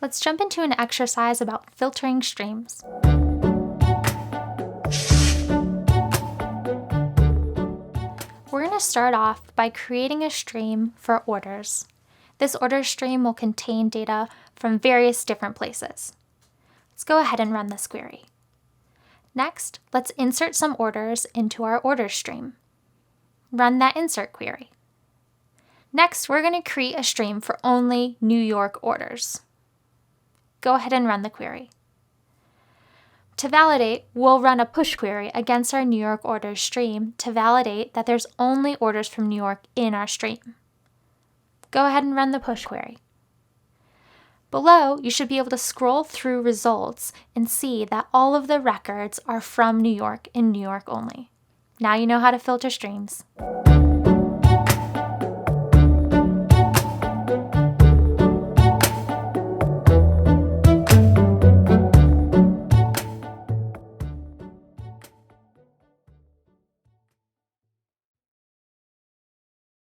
Let's jump into an exercise about filtering streams. We're going to start off by creating a stream for orders. This order stream will contain data from various different places. Let's go ahead and run this query. Next, let's insert some orders into our order stream. Run that insert query. Next, we're going to create a stream for only New York orders. Go ahead and run the query. To validate, we'll run a push query against our New York orders stream to validate that there's only orders from New York in our stream. Go ahead and run the push query. Below, you should be able to scroll through results and see that all of the records are from New York and New York only. Now you know how to filter streams.